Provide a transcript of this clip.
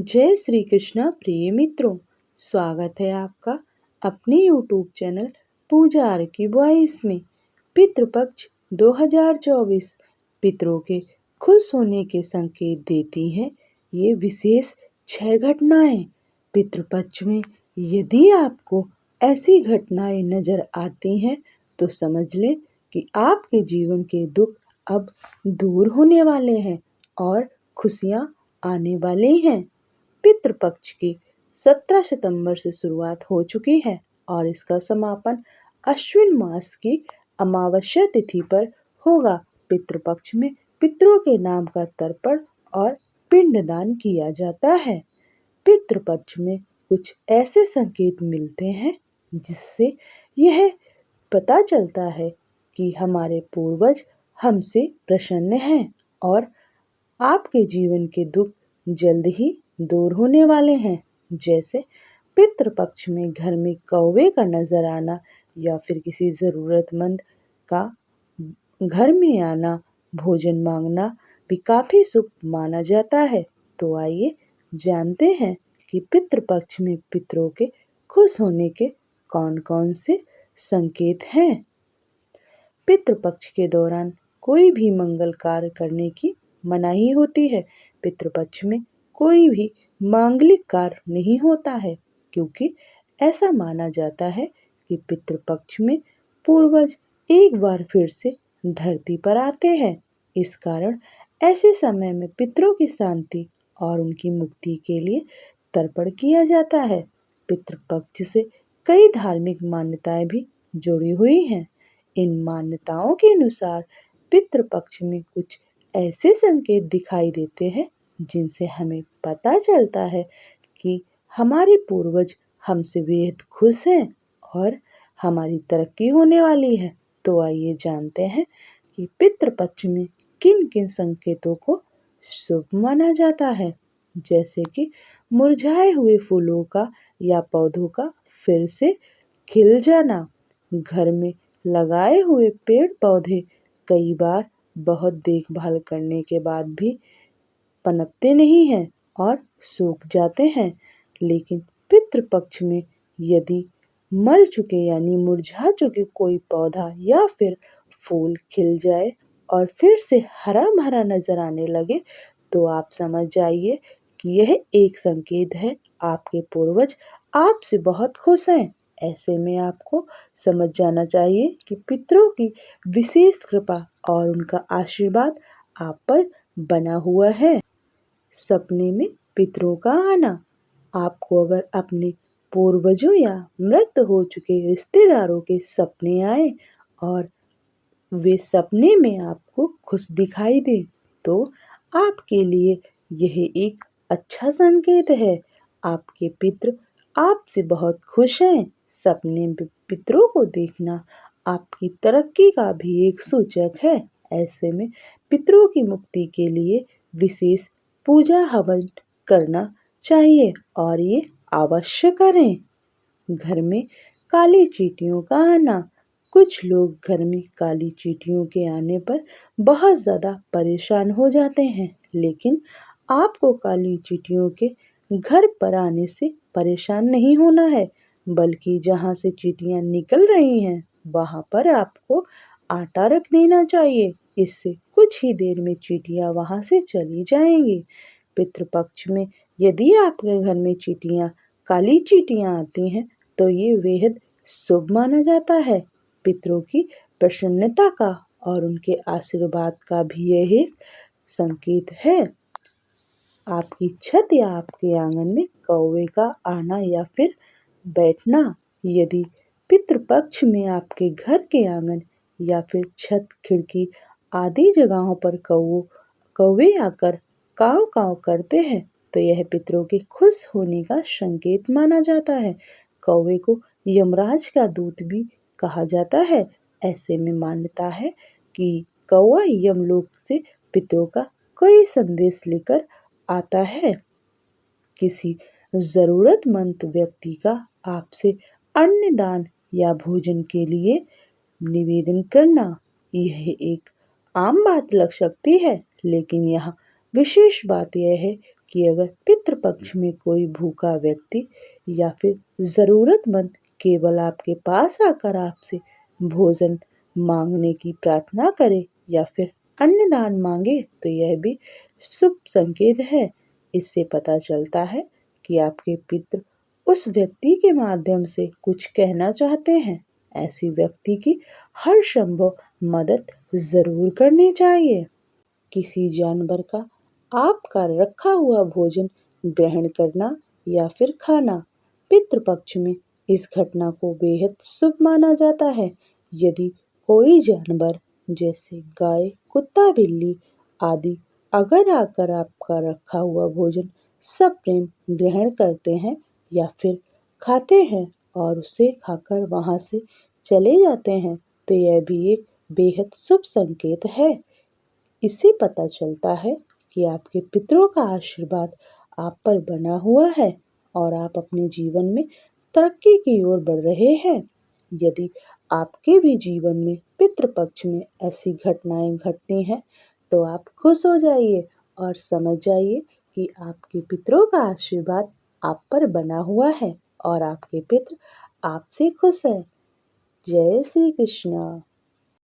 जय श्री कृष्णा प्रिय मित्रों, स्वागत है आपका अपने यूट्यूब चैनल पूजा आर की वॉइस में। पितृपक्ष 2024 पितरों के खुश होने के संकेत देती हैं ये विशेष 6 घटनाएं। पितृपक्ष में यदि आपको ऐसी घटनाएं नजर आती हैं तो समझ लें कि आपके जीवन के दुख अब दूर होने वाले हैं और खुशियां आने वाली हैं। पितृपक्ष की 17 सितंबर से शुरुआत हो चुकी है और इसका समापन अश्विन मास की अमावस्या तिथि पर होगा। पितृपक्ष में पितरों के नाम का तर्पण और पिंडदान किया जाता है। पितृपक्ष में कुछ ऐसे संकेत मिलते हैं जिससे यह पता चलता है कि हमारे पूर्वज हमसे प्रसन्न हैं और आपके जीवन के दुख जल्द ही दूर होने वाले हैं। जैसे पितृपक्ष में घर में कौवे का नजर आना या फिर किसी जरूरतमंद का घर में आना, भोजन मांगना भी काफी शुभ माना जाता है। तो आइए जानते हैं कि पितृपक्ष में पितरों के खुश होने के कौन कौन से संकेत हैं। पितृपक्ष के दौरान कोई भी मंगल कार्य करने की मनाही होती है। पितृपक्ष में कोई भी मांगलिक कार्य नहीं होता है क्योंकि ऐसा माना जाता है कि पितृपक्ष में पूर्वज एक बार फिर से धरती पर आते हैं। इस कारण ऐसे समय में पितरों की शांति और उनकी मुक्ति के लिए तर्पण किया जाता है। पितृपक्ष से कई धार्मिक मान्यताएं भी जुड़ी हुई हैं। इन मान्यताओं के अनुसार पितृपक्ष में कुछ ऐसे संकेत दिखाई देते हैं जिनसे हमें पता चलता है कि हमारे पूर्वज हमसे बेहद खुश हैं और हमारी तरक्की होने वाली है। तो आइए जानते हैं कि पितृपक्ष में किन किन संकेतों को शुभ माना जाता है। जैसे कि मुरझाए हुए फूलों का या पौधों का फिर से खिल जाना, घर में लगाए हुए पेड़ पौधे कई बार बहुत देखभाल करने के बाद भी पनपते नहीं हैं और सूख जाते हैं, लेकिन पितृपक्ष में यदि मर चुके यानी मुरझा चुके कोई पौधा या फिर फूल खिल जाए और फिर से हरा भरा नजर आने लगे तो आप समझ जाइए कि यह एक संकेत है आपके पूर्वज आपसे बहुत खुश हैं। ऐसे में आपको समझ जाना चाहिए कि पितरों की विशेष कृपा और उनका आशीर्वाद आप पर बना हुआ है। सपने में पितरों का आना। आपको अगर अपने पूर्वजों या मृत हो चुके रिश्तेदारों के सपने आए और वे सपने में आपको खुश दिखाई दे तो आपके लिए यह एक अच्छा संकेत है। आपके पितृ आपसे बहुत खुश हैं। सपने में पितरों को देखना आपकी तरक्की का भी एक सूचक है। ऐसे में पितरों की मुक्ति के लिए विशेष पूजा हवन करना चाहिए और ये अवश्य करें। घर में काली चींटियों का आना। कुछ लोग घर में काली चींटियों के आने पर बहुत ज़्यादा परेशान हो जाते हैं, लेकिन आपको काली चींटियों के घर पर आने से परेशान नहीं होना है, बल्कि जहाँ से चींटियाँ निकल रही हैं वहाँ पर आपको आटा रख देना चाहिए। इससे कुछ ही देर में चींटियाँ वहाँ से चली जाएंगी। पितृपक्ष में यदि आपके घर में चींटियाँ काली चींटियाँ आती हैं तो ये बेहद शुभ माना जाता है। पितरों की प्रसन्नता का और उनके आशीर्वाद का भी यह एक संकेत है। आपकी छत या आपके आंगन में कौवे का आना या फिर बैठना। यदि पितृपक्ष में आपके घर के आंगन या फिर छत, खिड़की आदि जगहों पर कौवे आकर काव काव करते हैं तो यह पितरों के खुश होने का संकेत माना जाता है। कौवे को यमराज का दूत भी कहा जाता है। ऐसे में मान्यता है कि कौवा यमलोक से पितरों का कोई संदेश लेकर आता है। किसी जरूरतमंद व्यक्ति का आपसे अन्न दान या भोजन के लिए निवेदन करना यह एक आम बात लग सकती है, लेकिन यहाँ विशेष बात यह है कि अगर पितृपक्ष में कोई भूखा व्यक्ति या फिर ज़रूरतमंद केवल आपके पास आकर आपसे भोजन मांगने की प्रार्थना करे या फिर अन्नदान मांगे तो यह भी शुभ संकेत है। इससे पता चलता है कि आपके पितृ उस व्यक्ति के माध्यम से कुछ कहना चाहते हैं। ऐसी व्यक्ति की हर संभव मदद ज़रूर करनी चाहिए। किसी जानवर का आपका रखा हुआ भोजन ग्रहण करना या फिर खाना पितृपक्ष में इस घटना को बेहद शुभ माना जाता है। यदि कोई जानवर जैसे गाय, कुत्ता, बिल्ली आदि अगर आकर आपका रखा हुआ भोजन सब प्रेम ग्रहण करते हैं या फिर खाते हैं और उसे खाकर वहाँ से चले जाते हैं तो यह भी एक बेहद शुभ संकेत है। इससे पता चलता है कि आपके पितरों का आशीर्वाद आप पर बना हुआ है और आप अपने जीवन में तरक्की की ओर बढ़ रहे हैं। यदि आपके भी जीवन में पितृपक्ष में ऐसी घटनाएं घटती हैं तो आप खुश हो जाइए और समझ जाइए कि आपके पितरों का आशीर्वाद आप पर बना हुआ है और आपके पितृ आपसे खुश हैं। जय श्री कृष्ण।